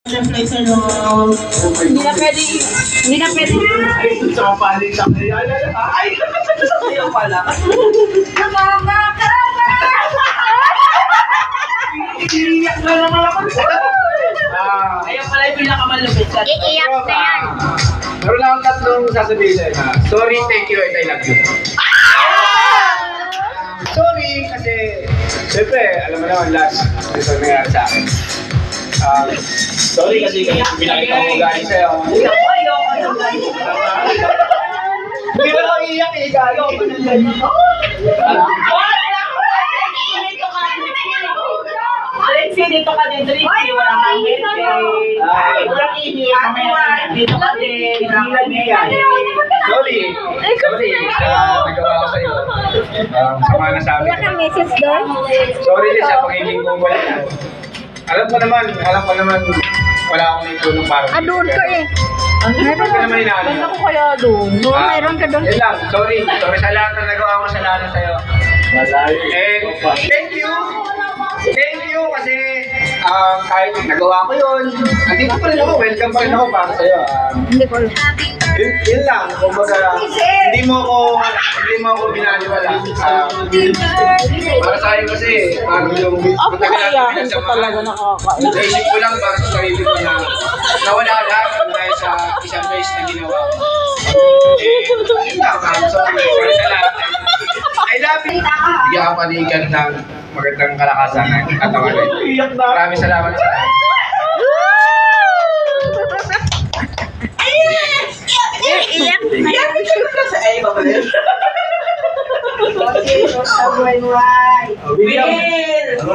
Siyempre, sir, no. Hindi na pwede. Ay, sa palit sa kaya. Ay, ayaw pala. Iiyak na naman ako. Ayaw pala yung pinakamalupit. Iiyak na yan. Meron lang akong tatlong sasabihin sa'yo na, sorry, thank you, and I love you. Sorry, kasi, siyempre, alam mo naman, last, ito nangyari sa akin. Sorry kasi pinakita ko galing sa'yo. Hindi na ako iiyak eh, gago. Alexi, dito ka din, Trixie. Wala kang walang iiyak. Dito ka din. Sorry. Sorry sa nagawa ko sa'yo. Sama na sa amin. Wala kang message doon? Sorry din sa pagiging kumpala. Alam ko naman, wala akong naitulong para. Doon ka eh. Meron ka naman inaano. Ganda ko kaya doon. Oo, mayroon ka doon. Yun lang, sorry. Sorry sa lahat na nagawa ko sa lahat sa'yo. And thank you. Thank you kasi kahit nagawa ko yun, andito pa rin ako, welcome pa rin ako para sa'yo. Hindi ko alam. Yun lang, kumbaga, hindi mo ako binaliwala. Para sa'yo kasi, parang yung Ako kaya, hindi ko talaga nakakain. naisip ko lang para sa sarili ko na nawala lahat dahil sa isang race na ginawa ko. Yun lang, sorry sa lahat. I love you. Bigyan ka panigan ng magandang kalakasan ng katawan. Maraming salamat sa lahat. Iiyak na yan.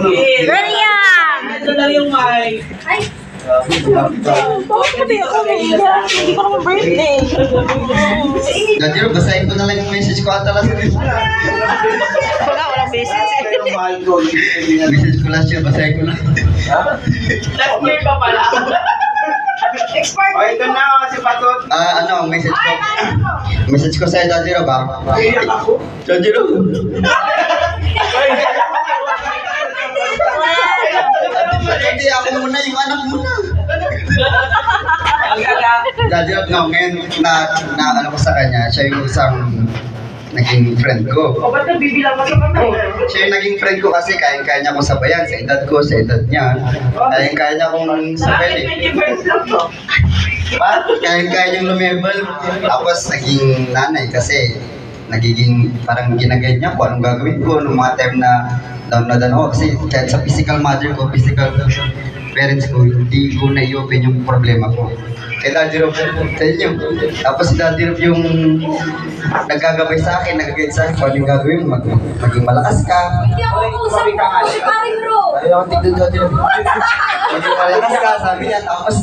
Miriam! Ito lang yung mic. Hindi ko naman birthday. Ganyan, basahin ko na lang yung message ko ata lang sa Walang message. message ko last year, basahin ko lang. Last year pa pala. O, ito na si Patot. Message ko. Message ko sa'yo, Dajiro ba? Iyak ako. Dajiro. Hindi ako muna, yung anak muna. Dajiro, no, ngayon na ano ko sa kanya, siya yung isang naging friend ko. O, ba't nabibilang ka sa kamay? Siya yung naging friend ko kasi kaya niya akong sabayan sa edad ko, sa edad niya. Kaya niya akong sabayan eh. 21st lang to. Kaya niyang lumebel. Tapos naging nanay kasi nagiging parang ginagay niya ko anong gagawin ko nung mga time na down na down ako. Kasi kahit sa physical mother ko, physical parents ko, hindi ko na-i-open yung problema ko. Kaya Daddy Rob, sa inyo. Tapos si Daddy Rob yung nagagabay sa akin, nagagay sa akin kung anong gagawin mo, maging malakas ka. Hindi ako usap ko si Paring Bro. Ayaw ko tignan Daddy Rob. Maging malakas ka, sabi niya. Tapos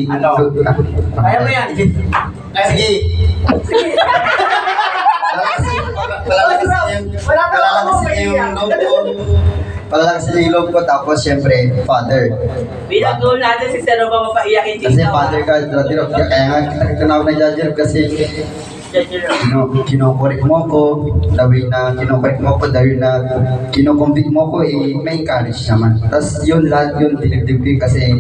Ano? Kaya mo yan. Sige. Palalakasin niya yung loob ko. Palalakasin niya yung loob ko. Tapos syempre, father. Bilang goal natin si Sir Roba mapaiyakin dito. Kasi father ka, Daddy Rob. Kaya nga kita na ako na Daddy Rob kasi kinokorek mo ako, dahil na kinokorek mo ako, dahil na kinocompete mo ako, may encourage naman. Tapos yun, lahat yun, dinibdib kasi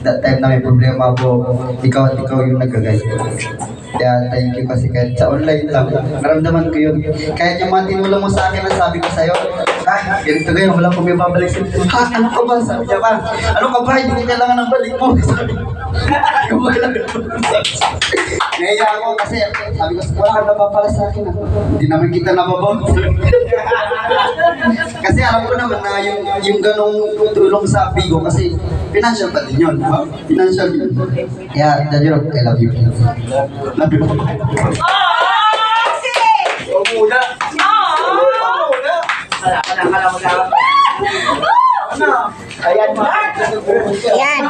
that time na may problema ako, ikaw at ikaw yung nagagay. Kaya thank you kasi kahit sa online lang, naramdaman ko yun. Kahit yung mga tinulong mo sa akin, nasabi ko sa'yo, ganito ganyan, wala ko may babalik sa'yo. Ha, ano ka ba? Sabi niya ba? Ano ka ba? Hindi ko kailangan ng balik mo. Sabi ko, Naiya ako kasi sabi ko, wala kang napapala sa akin. Hindi naman kita nababaw. Kasi alam ko naman na yung ganong tulong sa Bigo kasi financial pa din yun. Financial yun. Kaya, Daddy Rob, I love you. Love you. O muna. Kala mo lang. Ayan mo. Yan.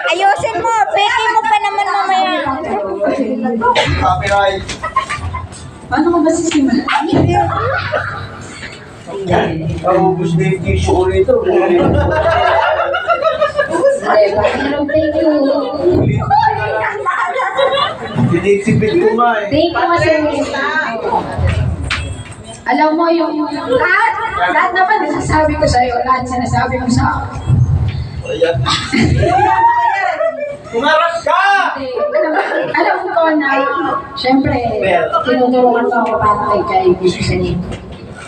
Ayusin mo. Peke mo pa naman mamaya. Copyright. Paano ka ba sisimula? Ubus na yung tissue ko rito. Ay, thank you. Sinisipit ko nga eh. Thank you, Sir. Alam mo yung lahat naman nasasabi ko sa'yo, lahat sinasabi mo sa akin. Umarap ka! Alam ko na, syempre, tinutulungan ko ako para kay kaibigan.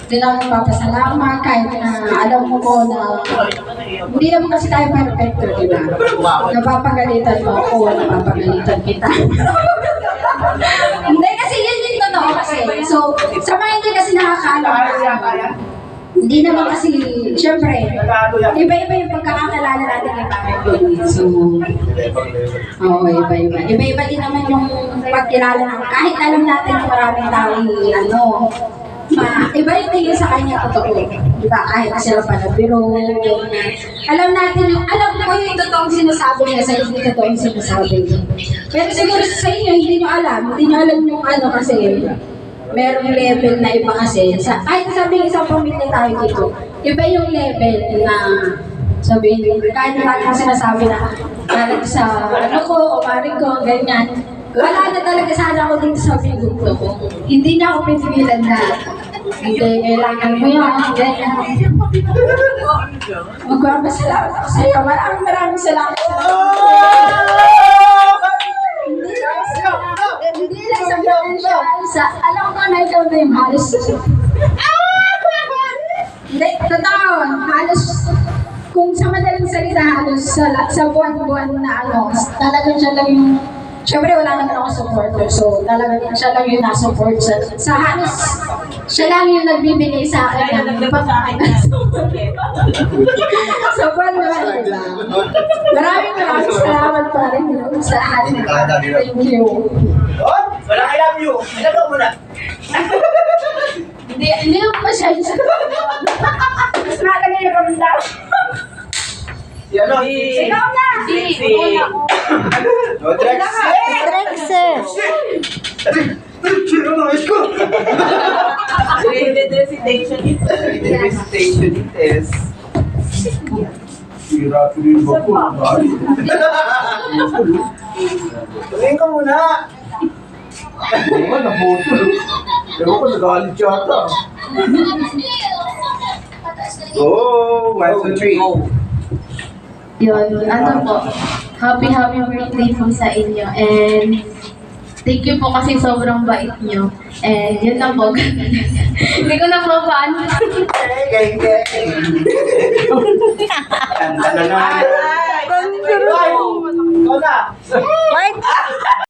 Hindi na ako papasalamat kahit na alam mo ko na hindi naman kasi tayo perfecto, di ba? Napapagalitan mo ako, napapagalitan kita. Hindi kasi yun yung totoo kasi. So, sa mga hindi kasi nakakaalam. Hindi naman kasi, syempre, iba-iba yung pagkakakalala natin kay Papa Billy. So, oo, iba-iba. Iba-iba din naman yung pagkilala ng kahit alam natin na maraming tao iba yung tingin sa kanya totoo. Diba? Kahit na sila panabiro, alam natin yung, alam ko yung totoong sinasabi niya sa hindi totoong sinasabi niya. Pero siguro sa inyo, hindi nyo alam yung ano kasi, merong level na iba kasi. Kahit sabihin isang pamilya tayo dito, iba yung level na sabihin, kahit natin sinasabi na galing sa ano ko, o pari ko, ganyan. Wala na talaga sana ako dito sa biguto ko. Hindi na ako pinipilan na hindi, kailangan mo yun, ganyan. Magpapasalamat ako sa'yo. Maraming salamat sa'yo. Hindi lang sa financial, alam ko na ikaw na yung halos. Hindi, totoo, halos, kung sa madaling salita, halos sa buwan-buwan na ano, talagang siya lang yung, syempre wala naman ako supporter, so talagang siya lang yung nasupport sa halos, siya lang yung nagbibigay sa akin ng sa buwan-buwan, diba? Maraming salamat pa rin sa atin. Thank you. Oh, wala I love you. Ano mo na? Hindi ko masyadong sa mas malagay yung kamanda. Ano? Ikaw na! No, Drex. Drexel. Sino na isko? Created recitation it. Recitation is... Sira ko rin ba po? Tingin ka muna. Oo nga, naputol. Ewan ko, nagalit yata. Oh, 1, 2, 3. Yun, ano po, happy birthday po sa inyo. And thank you po kasi sobrang bait nyo. And yun na po. Hindi ko na po paano. Tanda na na. Ay! Ikaw na! What?